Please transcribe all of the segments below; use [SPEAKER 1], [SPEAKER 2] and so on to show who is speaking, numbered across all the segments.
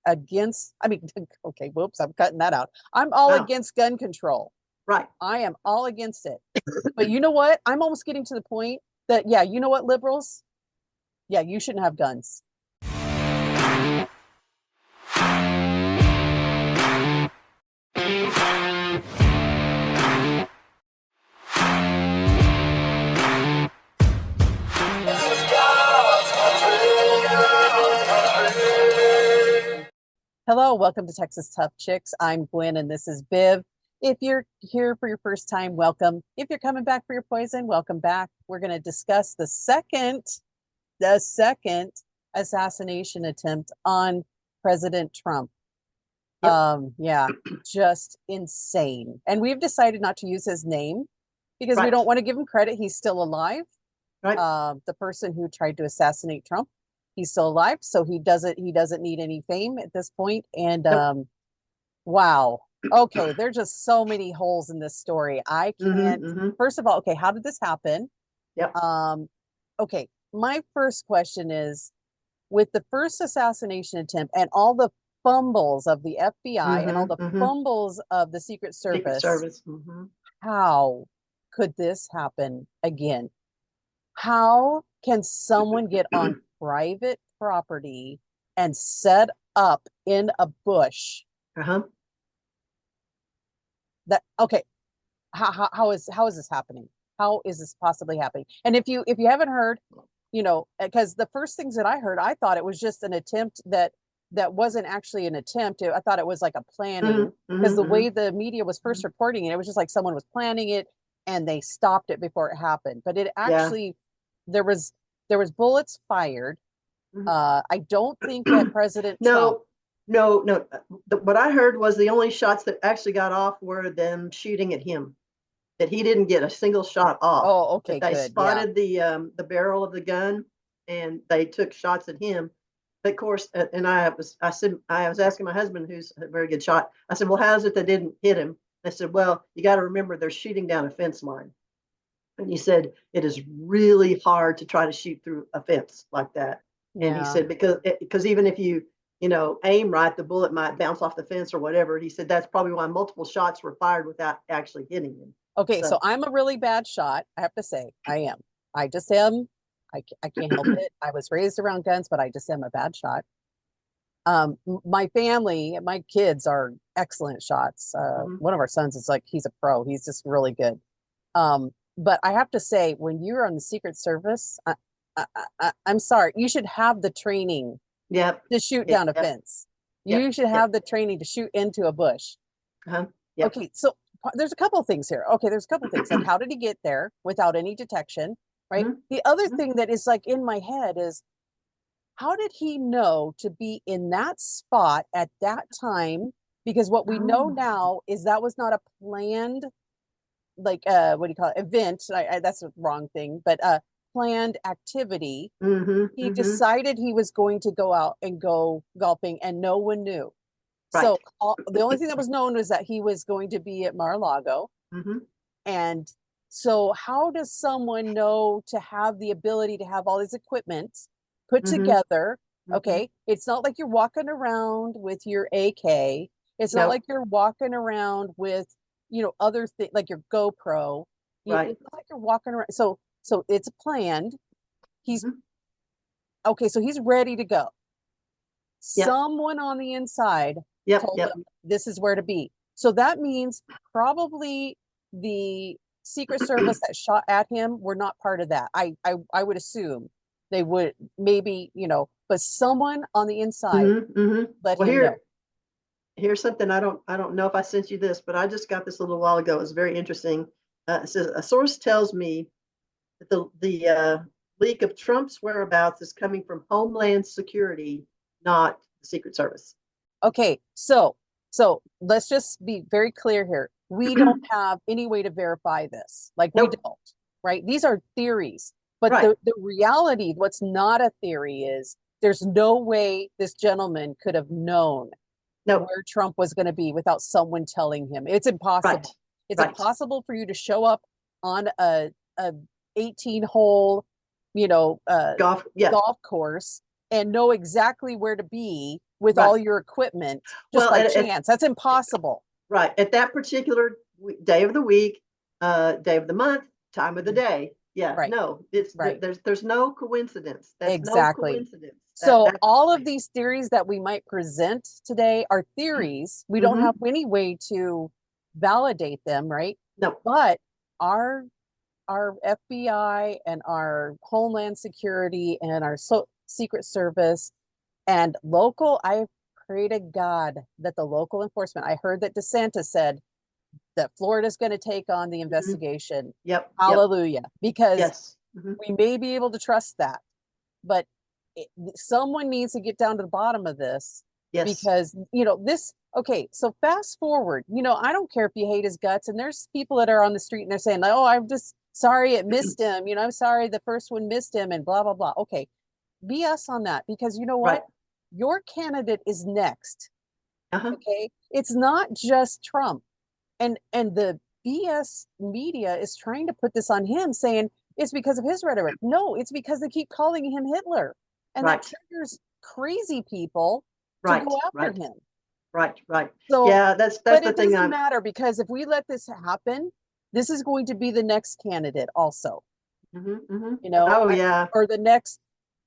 [SPEAKER 1] against, I mean, okay, whoops, I'm cutting that out. I'm all
[SPEAKER 2] Wow.
[SPEAKER 1] against gun control.
[SPEAKER 2] Right.
[SPEAKER 1] I am all against it. But you know what? I'm almost getting to the point that, yeah, you know what, liberals? Yeah, you shouldn't have guns. Hello, welcome to Texas Tough Chicks. I'm Gwen and this is Viv. If you're here for your first time, welcome. If you're coming back for your poison, welcome back. We're going to discuss the second assassination attempt on President Trump.
[SPEAKER 2] Yep.
[SPEAKER 1] Yeah, just insane. And we've decided not to use his name because we
[SPEAKER 2] Right.
[SPEAKER 1] don't want to give him credit. He's still alive.
[SPEAKER 2] Right.
[SPEAKER 1] The person who tried to assassinate Trump, he's still alive, so he doesn't need any fame at this point. And
[SPEAKER 2] Nope.
[SPEAKER 1] wow. Okay, there's just so many holes in this story. I can't. First of all, okay, how did this happen?
[SPEAKER 2] Yep.
[SPEAKER 1] Okay, my first question is, with the first assassination attempt and all the fumbles of the FBI and all the fumbles of the Secret
[SPEAKER 2] Secret
[SPEAKER 1] Service,
[SPEAKER 2] Service.
[SPEAKER 1] how could this happen again? How can someone get on private property and set up in a bush? That okay? How is this happening? How is this possibly happening? And if you haven't heard, you know, because the first things that I heard, I thought it was just an attempt that wasn't actually an attempt. I thought it was like a planning, because the way the media was first reporting it, it was just like someone was planning it and they stopped it before it happened. But it actually, there was bullets fired. I don't think that President Trump.
[SPEAKER 2] No. What I heard was the only shots that actually got off were them shooting at him. That he didn't get a single shot off.
[SPEAKER 1] Oh, okay,
[SPEAKER 2] That they
[SPEAKER 1] good.
[SPEAKER 2] spotted the barrel of the gun and they took shots at him. But of course, and I was asking my husband, who's a very good shot. I said, "Well, how is it they didn't hit him?" I said, "Well, you got to remember they're shooting down a fence line." And he said, "It is really hard to try to shoot through a fence like that." And he
[SPEAKER 1] Yeah.
[SPEAKER 2] said, because even if you aim right, the bullet might bounce off the fence or whatever. He said that's probably why multiple shots were fired without actually hitting him.
[SPEAKER 1] Okay, so I'm a really bad shot. I have to say, I am. I just am. I can't help it. I was raised around guns, but I just am a bad shot. My family, my kids are excellent shots. One of our sons is like, he's a pro. He's just really good. But I have to say, when you're on the Secret Service, I'm sorry, you should have the training to shoot down a fence. You should have the training to shoot into a bush. Okay, so there's a couple of things here. Okay, there's a couple of things. Like, how did he get there without any detection? Right. The other thing that is like in my head is, how did he know to be in that spot at that time? Because what we know now is that was not a planned, like, what do you call it? Event. That's the wrong thing, but planned activity. He decided he was going to go out and go golfing and no one knew.
[SPEAKER 2] Right.
[SPEAKER 1] So the only thing that was known was that he was going to be at Mar-a-Lago. And so how does someone know to have the ability to have all this equipment put together? Okay, it's not like you're walking around with your AK. It's not like you're walking around with, other things like your GoPro.
[SPEAKER 2] Right.
[SPEAKER 1] It's not like you're walking around. So it's planned. He's okay, so he's ready to go. Someone on the inside told him this is where to be. So that means probably the Secret Service that shot at him were not part of that. I would assume they would, maybe, but someone on the inside let him know.
[SPEAKER 2] Here's something I don't know if I sent you this, but I just got this a little while ago. It's very interesting. It says a source tells me that the leak of Trump's whereabouts is coming from Homeland Security, not the Secret Service.
[SPEAKER 1] Okay, so let's just be very clear here. We don't have any way to verify this. Like, we don't, right? These are theories. But the reality, what's not a theory, is there's no way this gentleman could have known where Trump was going to be without someone telling him. It's impossible. It's impossible for you to show up on a 18-hole, golf course and know exactly where to be with
[SPEAKER 2] Right.
[SPEAKER 1] all your equipment just
[SPEAKER 2] Well,
[SPEAKER 1] by chance. That's impossible.
[SPEAKER 2] right. At that particular day of the week, day of the month, time of the day. Yeah,
[SPEAKER 1] Right.
[SPEAKER 2] no,
[SPEAKER 1] Right.
[SPEAKER 2] there's no coincidence. That's no
[SPEAKER 1] Exactly.
[SPEAKER 2] coincidence.
[SPEAKER 1] So
[SPEAKER 2] That's
[SPEAKER 1] all of these theories that we might present today are theories. We don't
[SPEAKER 2] Mhm.
[SPEAKER 1] have any way to validate them, right?
[SPEAKER 2] No.
[SPEAKER 1] But our FBI and our Homeland Security and our Secret Service and local, I pray to God that the local enforcement, I heard that DeSantis said that Florida's going to take on the
[SPEAKER 2] Mhm.
[SPEAKER 1] investigation.
[SPEAKER 2] Yep. Yep.
[SPEAKER 1] Hallelujah. Because
[SPEAKER 2] Yes. Mhm.
[SPEAKER 1] we may be able to trust that, but someone needs to get down to the bottom of this
[SPEAKER 2] Yes.
[SPEAKER 1] because, this, okay, so fast forward, I don't care if you hate his guts, and there's people that are on the street and they're saying, oh, I'm just sorry it missed him. I'm sorry the first one missed him and blah, blah, blah. Okay, BS on that, because you know
[SPEAKER 2] Right.
[SPEAKER 1] what? Your candidate is next.
[SPEAKER 2] Uh-huh.
[SPEAKER 1] Okay. It's not just Trump. And the BS media is trying to put this on him, saying it's because of his rhetoric. No, it's because they keep calling him Hitler. And that
[SPEAKER 2] Right.
[SPEAKER 1] triggers crazy people to
[SPEAKER 2] Right.
[SPEAKER 1] go after
[SPEAKER 2] Right.
[SPEAKER 1] him.
[SPEAKER 2] Right. Right.
[SPEAKER 1] So,
[SPEAKER 2] Yeah, that's
[SPEAKER 1] but
[SPEAKER 2] the
[SPEAKER 1] it
[SPEAKER 2] thing
[SPEAKER 1] doesn't matter, because if we let this happen, this is going to be the next candidate also,
[SPEAKER 2] Mhm. Oh yeah.
[SPEAKER 1] or the next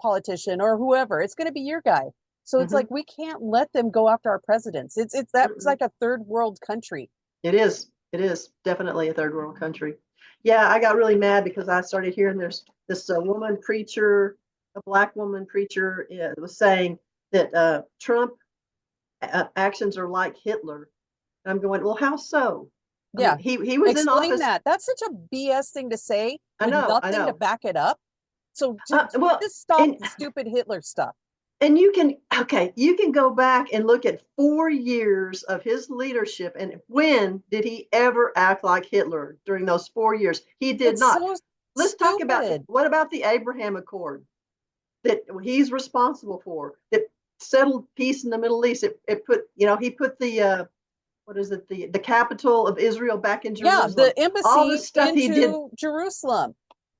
[SPEAKER 1] politician or whoever. It's going to be your guy. So it's
[SPEAKER 2] Mhm.
[SPEAKER 1] like we can't let them go after our presidents. It's that's
[SPEAKER 2] Mm-mm.
[SPEAKER 1] like a third world country.
[SPEAKER 2] It is. It is definitely a third world country. Yeah, I got really mad because I started hearing there's this woman preacher, a black woman preacher, was saying that Trump actions are like Hitler. And I'm going, well, how so? I mean,
[SPEAKER 1] Yeah.
[SPEAKER 2] he was in
[SPEAKER 1] Explain
[SPEAKER 2] office.
[SPEAKER 1] that. That's such a BS thing to say
[SPEAKER 2] I
[SPEAKER 1] with
[SPEAKER 2] know, I
[SPEAKER 1] nothing to
[SPEAKER 2] know.
[SPEAKER 1] back it up. So
[SPEAKER 2] Well,
[SPEAKER 1] just stop
[SPEAKER 2] and
[SPEAKER 1] the stupid Hitler stuff.
[SPEAKER 2] you can you can go back and look at 4 years of his leadership, and when did he ever act like Hitler during those 4 years? He did
[SPEAKER 1] It's
[SPEAKER 2] not.
[SPEAKER 1] so
[SPEAKER 2] Let's talk about
[SPEAKER 1] stupid.
[SPEAKER 2] what about the Abraham Accord that he's responsible for that settled peace in the Middle East. It put he put the what is it, the capital of Israel back in
[SPEAKER 1] Yeah,
[SPEAKER 2] Jerusalem.
[SPEAKER 1] the
[SPEAKER 2] All the
[SPEAKER 1] embassy
[SPEAKER 2] stuff he did.
[SPEAKER 1] into Jerusalem,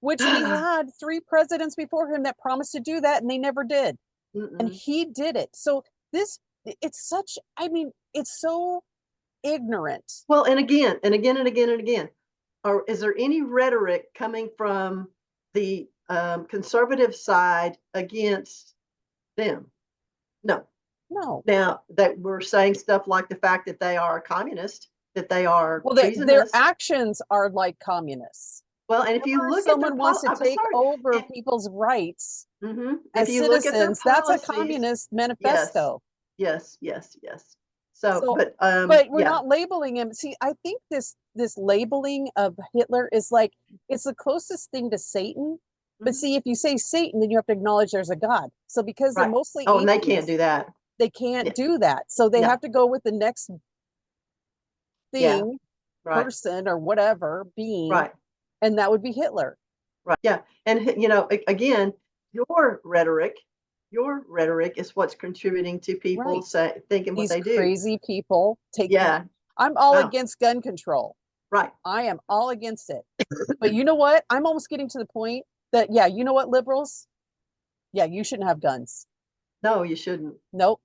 [SPEAKER 1] which we had 3 presidents before him that promised to do that and they never did. And
[SPEAKER 2] Mm-mm.
[SPEAKER 1] he did it. So this, it's such, I mean, it's so ignorant.
[SPEAKER 2] Well, and again and again and again and again, or is there any rhetoric coming from the conservative side against them? No.
[SPEAKER 1] No.
[SPEAKER 2] Now that we're saying stuff like the fact that they are communist, that they are
[SPEAKER 1] Well, their
[SPEAKER 2] treasonous.
[SPEAKER 1] actions are like communists.
[SPEAKER 2] Well, and if you
[SPEAKER 1] Whenever
[SPEAKER 2] look at their
[SPEAKER 1] someone wants to
[SPEAKER 2] I'm
[SPEAKER 1] take
[SPEAKER 2] sorry,
[SPEAKER 1] over
[SPEAKER 2] and,
[SPEAKER 1] people's rights
[SPEAKER 2] if
[SPEAKER 1] as
[SPEAKER 2] you look at their
[SPEAKER 1] citizens, that's a
[SPEAKER 2] policies,
[SPEAKER 1] communist
[SPEAKER 2] yes,
[SPEAKER 1] manifesto.
[SPEAKER 2] yes, yes, yes. So,
[SPEAKER 1] So,
[SPEAKER 2] but
[SPEAKER 1] but we're
[SPEAKER 2] yeah,
[SPEAKER 1] not labeling him. See, I think this labeling of Hitler is like it's the closest thing to Satan. But
[SPEAKER 2] mhm,
[SPEAKER 1] see, if you say Satan, then you have to acknowledge there's a God. So because they're
[SPEAKER 2] right.
[SPEAKER 1] mostly
[SPEAKER 2] Oh, and they can't
[SPEAKER 1] atheists,
[SPEAKER 2] do that.
[SPEAKER 1] they can't
[SPEAKER 2] Yeah,
[SPEAKER 1] do that. So they
[SPEAKER 2] no,
[SPEAKER 1] have to go with the next
[SPEAKER 2] yeah,
[SPEAKER 1] thing,
[SPEAKER 2] right,
[SPEAKER 1] person, or whatever being,
[SPEAKER 2] right.
[SPEAKER 1] and that would be Hitler.
[SPEAKER 2] Right. Yeah. And again, your rhetoric is what's contributing to people
[SPEAKER 1] Right.
[SPEAKER 2] thinking what
[SPEAKER 1] These
[SPEAKER 2] they do.
[SPEAKER 1] crazy people taking.
[SPEAKER 2] Yeah.
[SPEAKER 1] I'm all
[SPEAKER 2] Wow.
[SPEAKER 1] against gun control.
[SPEAKER 2] Right.
[SPEAKER 1] I am all against it. But you know what? I'm almost getting to the point that, yeah, you know what, liberals? Yeah, you shouldn't have guns.
[SPEAKER 2] No, you shouldn't.
[SPEAKER 1] Nope.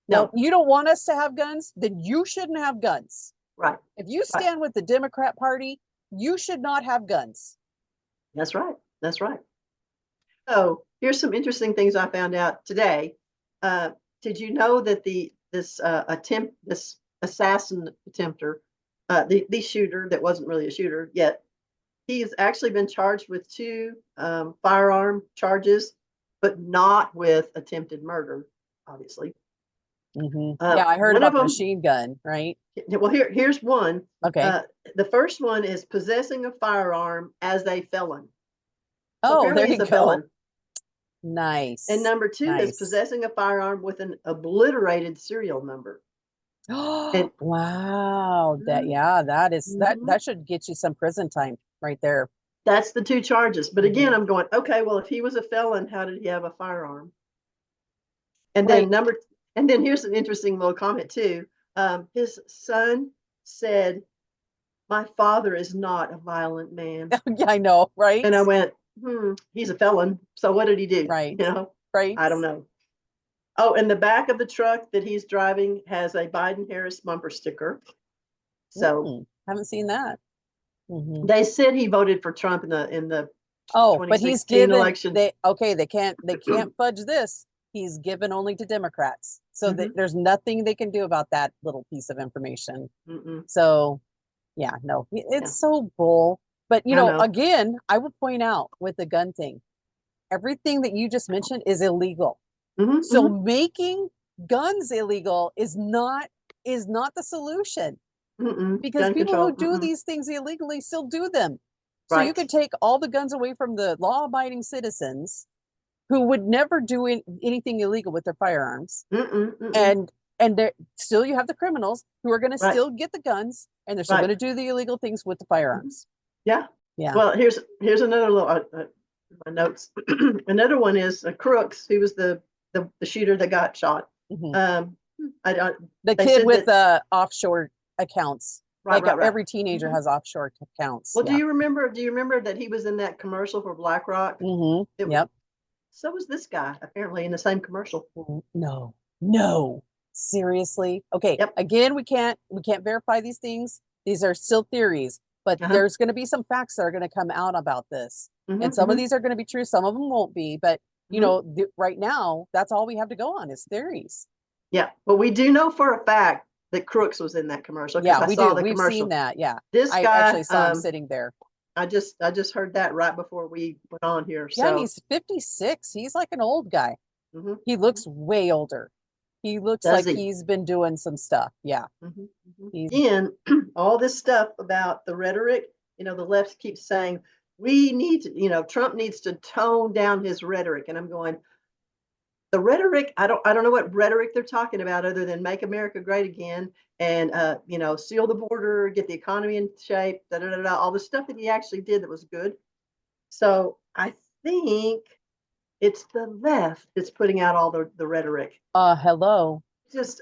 [SPEAKER 1] Nope.
[SPEAKER 2] No.
[SPEAKER 1] You don't want us to have guns, then you shouldn't have guns.
[SPEAKER 2] Right.
[SPEAKER 1] If you
[SPEAKER 2] Right.
[SPEAKER 1] stand with the Democrat Party, you should not have guns.
[SPEAKER 2] That's right. That's right. So here's some interesting things I found out today. Uh, did you know that this assassin attempter, the shooter that wasn't really a shooter yet, he has actually been charged with two firearm charges, but not with attempted murder, obviously.
[SPEAKER 1] Yeah, I heard
[SPEAKER 2] One of
[SPEAKER 1] about the
[SPEAKER 2] them,
[SPEAKER 1] machine gun, right?
[SPEAKER 2] well, here's one.
[SPEAKER 1] Okay.
[SPEAKER 2] Uh, the first one is possessing a firearm as a felon. So
[SPEAKER 1] Oh,
[SPEAKER 2] apparently
[SPEAKER 1] there
[SPEAKER 2] he's
[SPEAKER 1] you
[SPEAKER 2] a
[SPEAKER 1] go.
[SPEAKER 2] felon. And
[SPEAKER 1] Nice.
[SPEAKER 2] number two is
[SPEAKER 1] Nice.
[SPEAKER 2] possessing a firearm with an obliterated serial number. And
[SPEAKER 1] Wow. Yeah, that is
[SPEAKER 2] mhm,
[SPEAKER 1] that should get you some prison time right there.
[SPEAKER 2] that's the two charges. But again,
[SPEAKER 1] Mhm.
[SPEAKER 2] I'm going, okay, well, if he was a felon, how did he have a firearm? And
[SPEAKER 1] Right.
[SPEAKER 2] then here's an interesting little comment too. His son said, "My father is not a violent man."
[SPEAKER 1] Yeah, I know, right?
[SPEAKER 2] And I went, he's a felon. So what did he do?
[SPEAKER 1] Right.
[SPEAKER 2] You know,
[SPEAKER 1] Right.
[SPEAKER 2] I don't know. Oh, and the back of the truck that he's driving has a Biden-Harris bumper sticker. So
[SPEAKER 1] haven't seen that.
[SPEAKER 2] they said he voted for Trump in the
[SPEAKER 1] Oh, but he's
[SPEAKER 2] 2016
[SPEAKER 1] given
[SPEAKER 2] election.
[SPEAKER 1] they can't fudge this. He's given only to Democrats. So there's nothing they can do about that little piece of information. So yeah, no, it's so bull. But you know, again, I will point out with the gun thing, everything that you just mentioned is illegal. So making guns illegal is not the solution. Because
[SPEAKER 2] Gun
[SPEAKER 1] people
[SPEAKER 2] control.
[SPEAKER 1] who do these things illegally still do them. So
[SPEAKER 2] Right.
[SPEAKER 1] you could take all the guns away from the law-abiding citizens who would never do anything illegal with their firearms. And still you have the criminals who are going to still get the guns, and they're still going to do the illegal things with the firearms.
[SPEAKER 2] Yeah.
[SPEAKER 1] Yeah.
[SPEAKER 2] Well, here's another little my notes. Another one is Crooks, who was the shooter that got shot.
[SPEAKER 1] The kid with the offshore accounts. Right, every teenager has offshore accounts.
[SPEAKER 2] Well, do you remember that he was in that commercial for BlackRock? Yep. So was this guy, apparently, in the same commercial.
[SPEAKER 1] No. Seriously? Okay. Again, we can't verify these things. These are still theories, but there's going to be some facts that are going to come out about this. And some of these are going to be true, some of them won't be, but you know, right now, that's all we have to go on is theories.
[SPEAKER 2] Yeah, but we do know for a fact that Crooks was in that commercial.
[SPEAKER 1] Yeah, we do. We've seen that. Yeah,
[SPEAKER 2] this guy,
[SPEAKER 1] I actually saw him sitting there.
[SPEAKER 2] I just heard that right before we went on here.
[SPEAKER 1] Yeah, and he's 56. He's like an old guy. He looks way older. He looks he's been doing some stuff. Yeah.
[SPEAKER 2] And all this stuff about the rhetoric, you know, the left keeps saying we need to, you know, Trump needs to tone down his rhetoric, and I'm going, the rhetoric, I don't know what rhetoric they're talking about other than make America great again and you know, seal the border, get the economy in shape, all the stuff that he actually did that was good. So I think it's the left that's putting out all the rhetoric.
[SPEAKER 1] Hello.
[SPEAKER 2] Just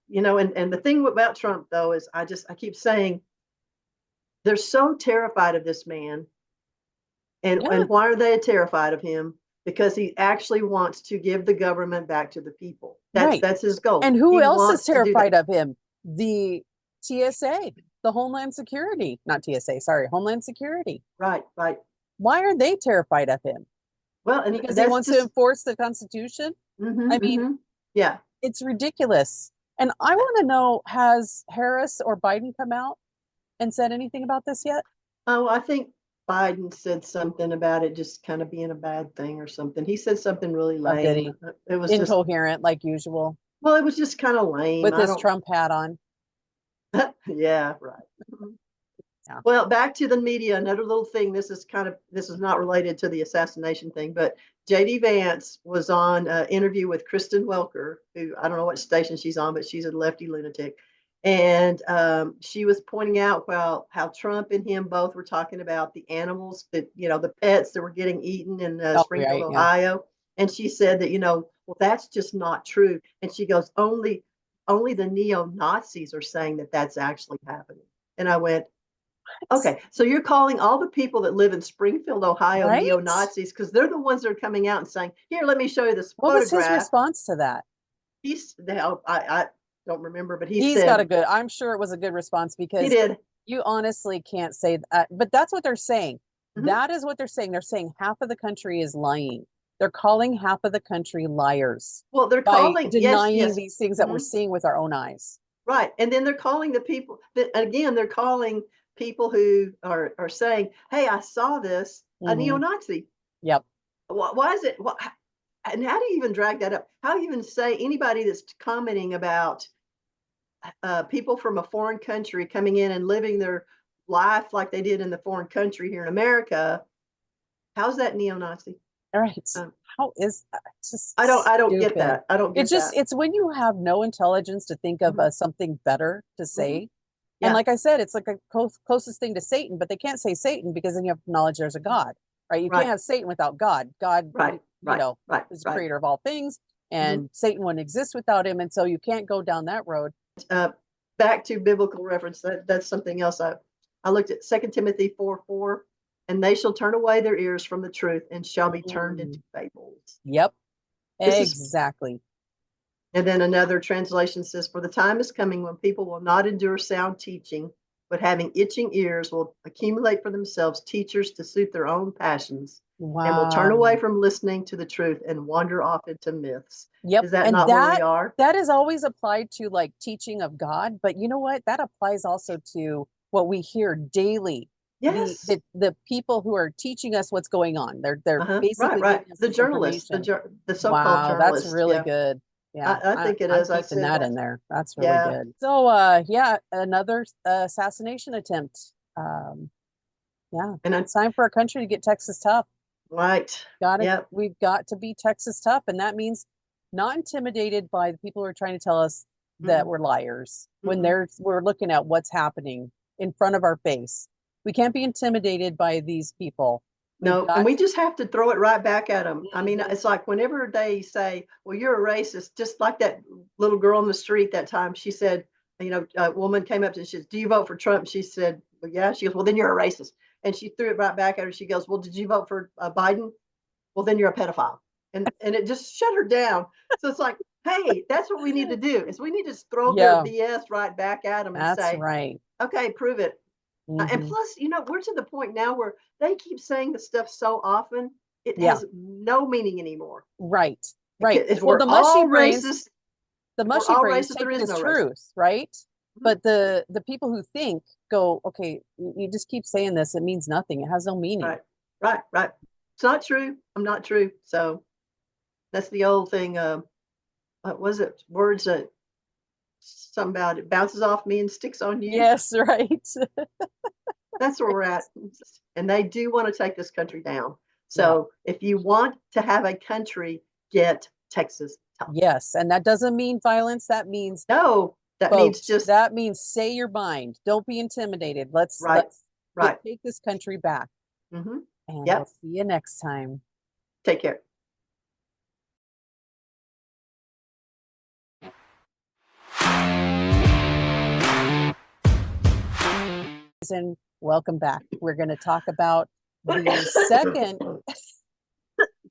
[SPEAKER 2] you know, and the thing about Trump though is I keep saying they're so terrified of this man. And why are they terrified of him? Because he actually wants to give the government back to the people. That's his goal.
[SPEAKER 1] And who else is terrified of him? The TSA, the Homeland Security, not TSA, sorry, Homeland Security.
[SPEAKER 2] Right.
[SPEAKER 1] Why are they terrified of him?
[SPEAKER 2] Well, and
[SPEAKER 1] because he wants to enforce the Constitution. I mean,
[SPEAKER 2] yeah,
[SPEAKER 1] it's ridiculous. And I want to know, has Harris or Biden come out and said anything about this yet?
[SPEAKER 2] Oh, I think Biden said something about it just kind of being a bad thing or something. He said something really lame.
[SPEAKER 1] It was incoherent, like usual.
[SPEAKER 2] Well, it was just kind of lame.
[SPEAKER 1] With his Trump hat on.
[SPEAKER 2] Yeah, right. Yeah. Well, back to the media, another little thing. This is not related to the assassination thing, but JD Vance was on an interview with Kristen Welker, who I don't know what station she's on, but she's a lefty lunatic. And she was pointing out how Trump and him both were talking about the animals that, you know, the pets that were getting eaten in Springfield, Ohio. And she said that, you know, well, that's just not true. And she goes, only the neo-Nazis are saying that that's actually happening. And I went, okay, so you're calling all the people that live in Springfield, Ohio, neo-Nazis, because they're the ones that are coming out and saying, here, let me show you this photograph.
[SPEAKER 1] What was his response to that?
[SPEAKER 2] I don't remember, but he's
[SPEAKER 1] got a good, I'm sure it was a good response, because
[SPEAKER 2] he did.
[SPEAKER 1] You honestly can't say that, but that's what they're saying. That is what they're saying. They're saying half of the country is lying. They're calling half of the country liars.
[SPEAKER 2] Well, they're calling
[SPEAKER 1] denying these things that we're seeing with our own eyes.
[SPEAKER 2] Right. And then they're calling the people that, again, they're calling people who are saying, hey, I saw this, a neo-Nazi.
[SPEAKER 1] Yep.
[SPEAKER 2] Why is it? And how do you even drag that up? How do you even say anybody that's commenting about people from a foreign country coming in and living their life like they did in the foreign country here in America? How's that neo-Nazi?
[SPEAKER 1] All right. How is that? Just
[SPEAKER 2] I don't get that. I don't get that.
[SPEAKER 1] It's when you have no intelligence to think of something better to say.
[SPEAKER 2] Yeah.
[SPEAKER 1] And like I said, it's like a closest thing to Satan, but they can't say Satan because then you have to acknowledge there's a God, right? You can't have Satan without God. God, you know, is the creator of all things, and Satan wouldn't exist without him. And so you can't go down that road.
[SPEAKER 2] Back to biblical reference. That's something else. I looked at 2 Timothy 4:4, and they shall turn away their ears from the truth and shall be turned into fables.
[SPEAKER 1] Yep. Exactly.
[SPEAKER 2] And then another translation says, for the time is coming when people will not endure sound teaching, but having itching ears will accumulate for themselves teachers to suit their own passions and will turn away
[SPEAKER 1] Wow.
[SPEAKER 2] from listening to the truth and wander off into myths.
[SPEAKER 1] Yep.
[SPEAKER 2] Is that
[SPEAKER 1] And
[SPEAKER 2] not where we are?
[SPEAKER 1] that is always applied to like teaching of God, but you know what? That applies also to what we hear daily.
[SPEAKER 2] Yes.
[SPEAKER 1] The people who are teaching us what's going on. They're
[SPEAKER 2] Right,
[SPEAKER 1] basically
[SPEAKER 2] right.
[SPEAKER 1] giving us
[SPEAKER 2] The
[SPEAKER 1] this
[SPEAKER 2] journalists,
[SPEAKER 1] information.
[SPEAKER 2] the so-called
[SPEAKER 1] Wow, that's
[SPEAKER 2] journalists.
[SPEAKER 1] really
[SPEAKER 2] Yeah,
[SPEAKER 1] good. Yeah,
[SPEAKER 2] I think it
[SPEAKER 1] I'm
[SPEAKER 2] is. I
[SPEAKER 1] keeping
[SPEAKER 2] said
[SPEAKER 1] that in
[SPEAKER 2] that.
[SPEAKER 1] there. That's really
[SPEAKER 2] Yeah.
[SPEAKER 1] good. So yeah, another assassination attempt. Yeah,
[SPEAKER 2] And
[SPEAKER 1] it's time for our country to get Texas tough.
[SPEAKER 2] right. Yep.
[SPEAKER 1] We've got to be Texas tough, and that means not intimidated by the people who are trying to tell us that
[SPEAKER 2] Mm-mm,
[SPEAKER 1] we're liars when
[SPEAKER 2] mm-mm.
[SPEAKER 1] we're looking at what's happening in front of our face. We can't be intimidated by these people. We've
[SPEAKER 2] No, and
[SPEAKER 1] got
[SPEAKER 2] we just have to throw it right back at them. I mean,
[SPEAKER 1] Mhm.
[SPEAKER 2] it's like whenever they say, "Well, you're a racist," just like that little girl on the street that time, she said, a woman came up to her, she says, "Do you vote for Trump?" She said, "Well, yeah." She goes, "Well, then you're a racist." And she threw it right back at her. She goes, "Well, did you vote for Biden?" "Well, then you're a pedophile." And it just shut her down. So it's like, hey, that's what we need to do is we need to just throw their
[SPEAKER 1] Yeah,
[SPEAKER 2] BS right back at them and
[SPEAKER 1] that's
[SPEAKER 2] say,
[SPEAKER 1] right.
[SPEAKER 2] okay, prove it. And
[SPEAKER 1] Hmm.
[SPEAKER 2] plus, we're to the point now where they keep saying the stuff so often, it
[SPEAKER 1] Yeah,
[SPEAKER 2] has no meaning anymore.
[SPEAKER 1] right, right.
[SPEAKER 2] If
[SPEAKER 1] Well,
[SPEAKER 2] we're all racist,
[SPEAKER 1] the
[SPEAKER 2] if we're
[SPEAKER 1] mushy
[SPEAKER 2] all
[SPEAKER 1] brains
[SPEAKER 2] racist,
[SPEAKER 1] take
[SPEAKER 2] there
[SPEAKER 1] it
[SPEAKER 2] is
[SPEAKER 1] as
[SPEAKER 2] no racism.
[SPEAKER 1] truth, right?
[SPEAKER 2] Mhm.
[SPEAKER 1] But the people who think go, okay, you just keep saying this, it means nothing. It has no meaning.
[SPEAKER 2] Right, right, right. It's not true. I'm not true. So that's the old thing. What was it? Words that something about it bounces off me and sticks on you.
[SPEAKER 1] Yes, right.
[SPEAKER 2] That's where we're at. And they do want to take this country down.
[SPEAKER 1] Yeah.
[SPEAKER 2] So if you want to have a country, get Texas tough.
[SPEAKER 1] Yes. And that doesn't mean violence. That means
[SPEAKER 2] No, that means
[SPEAKER 1] vote.
[SPEAKER 2] just
[SPEAKER 1] That means say your mind. Don't be intimidated.
[SPEAKER 2] right,
[SPEAKER 1] Let's
[SPEAKER 2] right.
[SPEAKER 1] take this country back.
[SPEAKER 2] Hmm.
[SPEAKER 1] And we'll
[SPEAKER 2] Yep.
[SPEAKER 1] see you next time.
[SPEAKER 2] Take care.
[SPEAKER 1] And welcome back. We're going to talk about the second.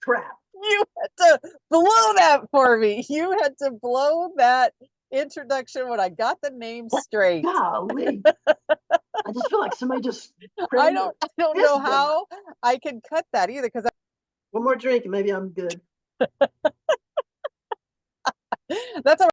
[SPEAKER 2] Crap.
[SPEAKER 1] You had to blow that for me. You had to blow that introduction when I got the name straight.
[SPEAKER 2] Golly. I just feel like somebody just
[SPEAKER 1] I
[SPEAKER 2] crammed their
[SPEAKER 1] don't know
[SPEAKER 2] fist in my
[SPEAKER 1] how I can cut that either because
[SPEAKER 2] one more drink and maybe I'm good.
[SPEAKER 1] that's a